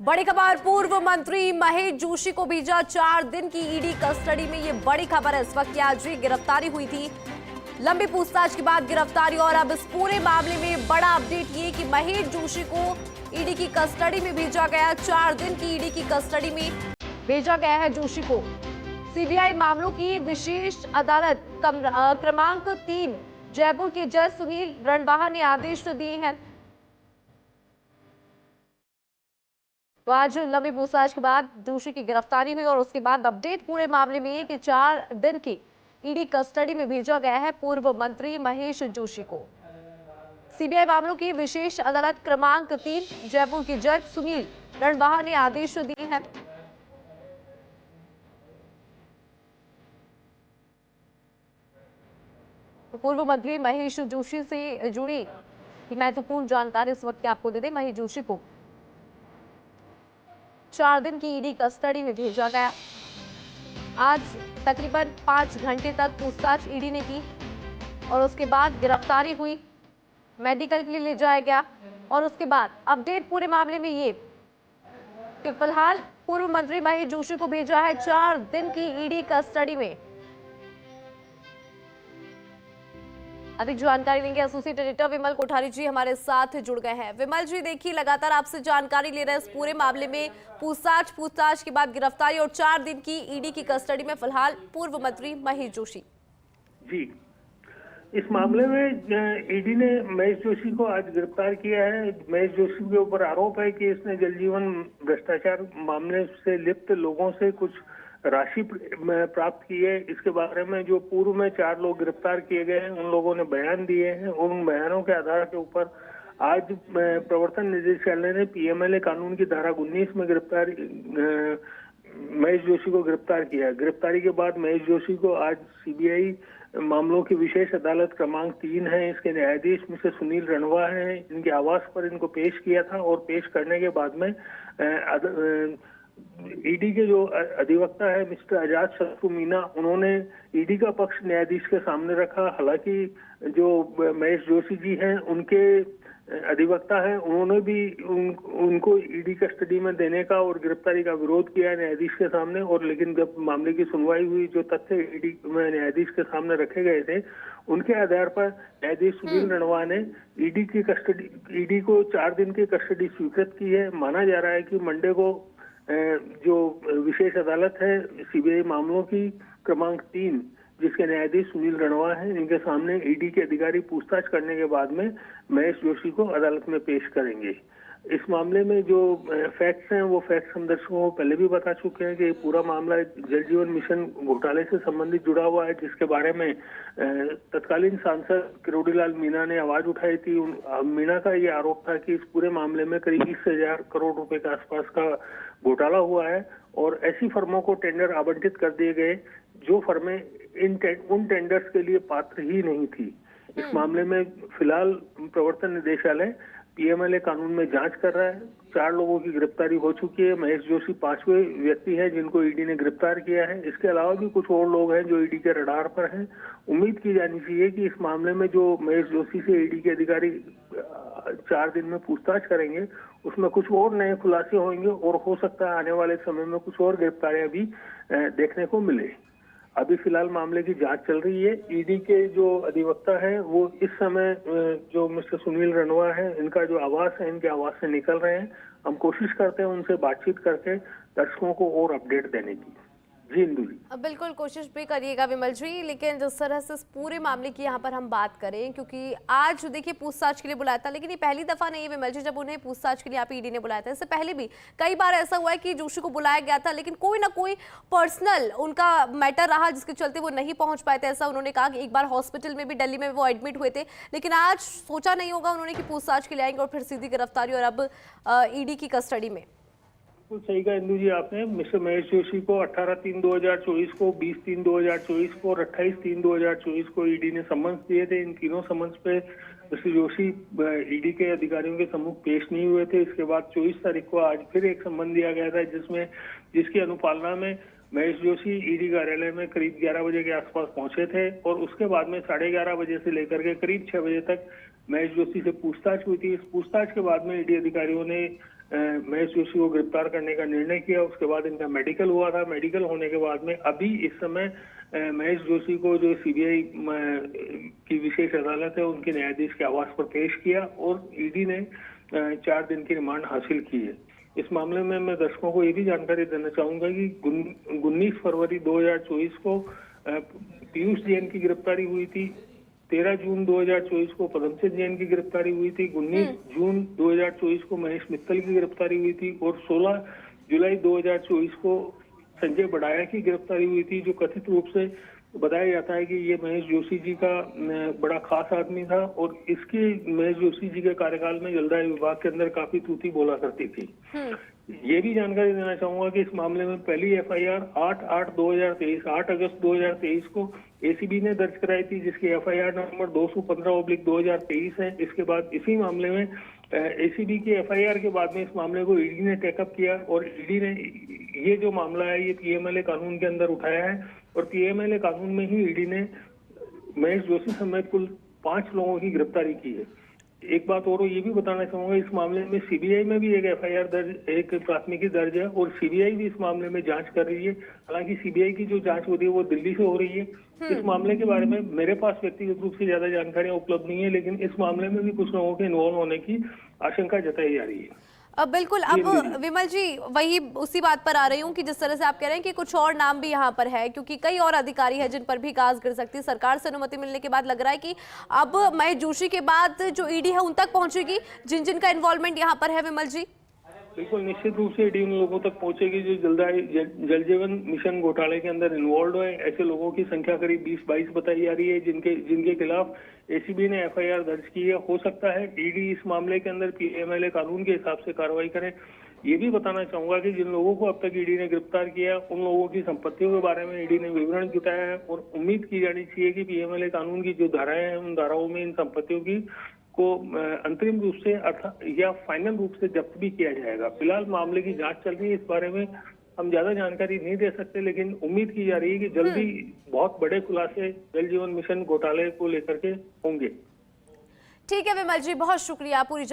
बड़ी खबर, पूर्व मंत्री महेश जोशी को भेजा 4 दिन की ईडी कस्टडी में। ये बड़ी खबर है इस वक्त। आज ही गिरफ्तारी हुई थी, लंबी पूछताछ के बाद गिरफ्तारी। और अब इस पूरे मामले में बड़ा अपडेट ये कि महेश जोशी को ईडी की कस्टडी में भेजा गया। 4 दिन की ईडी की कस्टडी में भेजा गया है जोशी को। सीबीआई मामलों की विशेष अदालत क्रमांक 3 जयपुर के जज सुनील रणवाहा ने आदेश दिए हैं। तो आज लंबी पूछताछ के बाद जोशी की गिरफ्तारी हुई और उसके बाद अपडेट पूरे मामले में है कि 4 दिन की ईडी कस्टडी में भेजा गया है पूर्व मंत्री महेश जोशी को। सीबीआई मामलों की विशेष अदालत क्रमांक 3 जयपुर के जज सुनील रणवाहा ने आदेश दिए हैं। पूर्व मंत्री महेश जोशी से जुड़ी महत्वपूर्ण जानकारी इस वक्त आपको दे दें। महेश जोशी को 4 दिन की ईडी कस्टडी में भेजा गया। आज तकरीबन 5 घंटे तक पूछताछ ईडी ने की और उसके बाद गिरफ्तारी हुई, मेडिकल के लिए ले जाया गया। और उसके बाद अपडेट पूरे मामले में ये कि फिलहाल पूर्व मंत्री महेश जोशी को भेजा है 4 दिन की ईडी कस्टडी में। अधिक जानकारी लेंगे, एसोसिएट एडिटर विमल कोठारी जी हमारे साथ जुड़ गए हैं। विमल जी, देखिए लगातार आपसे जानकारी ले रहे हैं इस पूरे मामले में। पूछताछ के बाद गिरफ्तारी और 4 दिन की ईडी की कस्टडी में फिलहाल पूर्व मंत्री महेश जोशी। जी, इस मामले में ईडी ने महेश जोशी को आज गिरफ्तार किया है। महेश जोशी के ऊपर आरोप है कि इसने जल जीवन भ्रष्टाचार मामले से लिप्त लोगों से कुछ राशि प्राप्त की है। इसके बारे में जो पूर्व में 4 लोग गिरफ्तार किए गए हैं उन लोगों ने बयान दिए हैं। उन बयानों के आधार के ऊपर आज प्रवर्तन निदेशालय ने पीएमएलए कानून की धारा 19 में महेश जोशी को गिरफ्तार किया। गिरफ्तारी के बाद महेश जोशी को आज सीबीआई मामलों की विशेष अदालत क्रमांक 3 है, इसके न्यायाधीश मिस्टर सुनील रणवा हैं, इनके आवास पर इनको पेश किया था। और पेश करने के बाद में ईडी के जो अधिवक्ता है मिस्टर आजाद शत्रु मीना, उन्होंने ईडी का पक्ष न्यायाधीश के सामने रखा। हालांकि जो महेश जोशी जी हैं उनके अधिवक्ता हैं, उन्होंने भी उनको ईडी कस्टडी में देने का और गिरफ्तारी का विरोध किया न्यायाधीश के सामने। और लेकिन जब मामले की सुनवाई हुई, जो तथ्य ईडी में न्यायाधीश के सामने रखे गए थे, उनके आधार पर न्यायाधीश सुनील रणवा ने ईडी को 4 दिन की कस्टडी स्वीकृत की है। माना जा रहा है कि मंडे को जो विशेष अदालत है सीबीआई मामलों की क्रमांक 3, जिसके न्यायाधीश सुनील रणवा हैं, इनके सामने ईडी के अधिकारी पूछताछ करने के बाद में महेश जोशी को अदालत में पेश करेंगे। इस मामले में जो फैक्ट्स हैं वो फैक्ट्स हम दर्शकों को पहले भी बता चुके हैं कि पूरा मामला जल जीवन मिशन घोटाले से संबंधित जुड़ा हुआ है, जिसके बारे में तत्कालीन सांसद किरोड़ीलाल मीणा ने आवाज उठाई थी। मीणा का ये आरोप था कि इस पूरे मामले में करीब 20,000 करोड़ रुपए के आसपास का घोटाला हुआ है और ऐसी फर्मों को टेंडर आवंटित कर दिए गए जो फर्में उन टेंडर्स के लिए पात्र ही नहीं थी। इस मामले में फिलहाल प्रवर्तन निदेशालय पीएमएलए कानून में जांच कर रहा है। 4 लोगों की गिरफ्तारी हो चुकी है। महेश जोशी 5वें व्यक्ति है जिनको ईडी ने गिरफ्तार किया है। इसके अलावा भी कुछ और लोग हैं जो ईडी के रडार पर हैं। उम्मीद की जानी चाहिए कि इस मामले में जो महेश जोशी से ईडी के अधिकारी 4 दिन में पूछताछ करेंगे, उसमें कुछ और नए खुलासे होंगे और हो सकता है आने वाले समय में कुछ और गिरफ्तारियां भी देखने को मिले। अभी फिलहाल मामले की जांच चल रही है। ईडी के जो अधिवक्ता हैं वो इस समय जो मिस्टर सुनील रणवा है, इनका जो आवास है, इनके आवास से निकल रहे हैं। हम कोशिश करते हैं उनसे बातचीत करके दर्शकों को और अपडेट देने की। जी इंदु जी, बिल्कुल कोशिश भी करिएगा विमल जी। लेकिन जिस तरह से इस पूरे मामले की यहाँ पर हम बात करें, क्योंकि आज देखिए पूछताछ के लिए बुलाया था, लेकिन ये पहली दफा नहीं है विमल जी जब उन्हें पूछताछ के लिए यहाँ पे ईडी ने बुलाया था। इससे पहले भी कई बार ऐसा हुआ है कि जोशी को बुलाया गया था, लेकिन कोई ना कोई पर्सनल उनका मैटर रहा जिसके चलते वो नहीं पहुंच पाए थे। ऐसा उन्होंने कहा कि एक बार हॉस्पिटल में भी दिल्ली में वो एडमिट हुए थे, लेकिन आज सोचा नहीं होगा उन्होंने कि पूछताछ के लिए आएंगे और फिर सीधी गिरफ्तारी और अब ईडी की कस्टडी में। सही कहा इंदु जी आपने। मिस्टर महेश जोशी को 18/3/2024 को, 20/3/2024 को और 28/3/2024 को ईडी ने समन्स दिए थे। इन तीनों समन्स पे मिस्टर जोशी ईडी के अधिकारियों के सम्मुख पेश नहीं हुए थे। इसके बाद 24 तारीख को आज फिर एक सम्मन दिया गया था जिसकी अनुपालना में महेश जोशी ईडी कार्यालय में करीब 11 बजे के आसपास पहुंचे थे और उसके बाद में 11:30 बजे से लेकर के करीब 6 बजे तक महेश जोशी से पूछताछ हुई थी। इस पूछताछ के बाद में ईडी अधिकारियों ने महेश जोशी को गिरफ्तार करने का निर्णय किया। उसके बाद इनका मेडिकल हुआ था। मेडिकल होने के बाद में अभी इस समय महेश जोशी को जो सीबीआई की विशेष अदालत है उनके न्यायाधीश के आवास पर पेश किया और ईडी ने 4 दिन की रिमांड हासिल की है। इस मामले में मैं दर्शकों को ये भी जानकारी देना चाहूंगा कि 19 फरवरी 2024 को पीयूष जैन की गिरफ्तारी हुई थी। 13 जून 2024 को पदमसिंह जैन की गिरफ्तारी हुई थी। 19 जून 2024 को महेश मित्तल की गिरफ्तारी हुई थी और 16 जुलाई 2024 को संजय बड़ाया की गिरफ्तारी हुई थी, जो कथित रूप से बताया जाता है कि ये महेश जोशी जी का बड़ा खास आदमी था और इसके महेश जोशी जी के कार्यकाल में जलदाय विभाग के अंदर काफी तूती बोला करती थी। ये भी जानकारी देना चाहूंगा कि इस मामले में पहली एफआईआर 8 अगस्त 2023 को एसीबी ने दर्ज कराई थी, जिसकी एफआईआर नंबर 215/2023 है। इसके बाद इसी मामले में एसीबी की एफआईआर के बाद में इस मामले को ईडी ने टेकअप किया और ईडी ने ये जो मामला है ये पीएमएलए कानून के अंदर उठाया है और पीएमएलए कानून में ही ईडी ने महेश जोशी समेत कुल 5 लोगों की गिरफ्तारी की है। एक बात और ये भी बताना चाहूंगा, इस मामले में सीबीआई में भी एक एफआईआर दर्ज, एक प्राथमिकी दर्ज है और सीबीआई भी इस मामले में जांच कर रही है। हालांकि सीबीआई की जो जांच हो रही है वो दिल्ली से हो रही है। इस मामले के बारे में मेरे पास व्यक्तिगत रूप से ज्यादा जानकारियां उपलब्ध नहीं है, लेकिन इस मामले में भी कुछ लोगों के इन्वॉल्व होने की आशंका जताई जा रही है। बिल्कुल। अब विमल जी, वही उसी बात पर आ रही हूँ कि जिस तरह से आप कह रहे हैं कि कुछ और नाम भी यहाँ पर है, क्योंकि कई और अधिकारी हैं जिन पर भी गाज गिर सकती है। सरकार से अनुमति मिलने के बाद लग रहा है कि अब महेश जोशी के बाद जो ईडी है उन तक पहुंचेगी, जिन जिन का इन्वॉल्वमेंट यहाँ पर है। विमल जी, बिल्कुल निश्चित रूप से ईडी उन लोगों तक पहुंचेगी जो जल जीवन मिशन घोटाले के अंदर इन्वॉल्व है। ऐसे लोगों की संख्या करीब 20-22 बताई जा रही है जिनके खिलाफ एसीबी ने एफआईआर दर्ज की है। हो सकता है ईडी इस मामले के अंदर पीएमएलए कानून के हिसाब से कार्रवाई करे। ये भी बताना चाहूंगा कि जिन लोगों को अब तक ईडी ने गिरफ्तार किया उन लोगों की संपत्तियों के बारे में ईडी ने विवरण जुटाया है और उम्मीद की जानी चाहिए कि पीएमएलए कानून की जो धाराएं हैं उन धाराओं में इन संपत्तियों की को अंतरिम रूप से या फाइनल रूप से जब्त भी किया जाएगा। फिलहाल मामले की जांच चल रही है, इस बारे में हम ज्यादा जानकारी नहीं दे सकते, लेकिन उम्मीद की जा रही है कि जल्दी बहुत बड़े खुलासे जल जीवन मिशन घोटाले को लेकर के होंगे। ठीक है विमल जी, बहुत शुक्रिया पूरी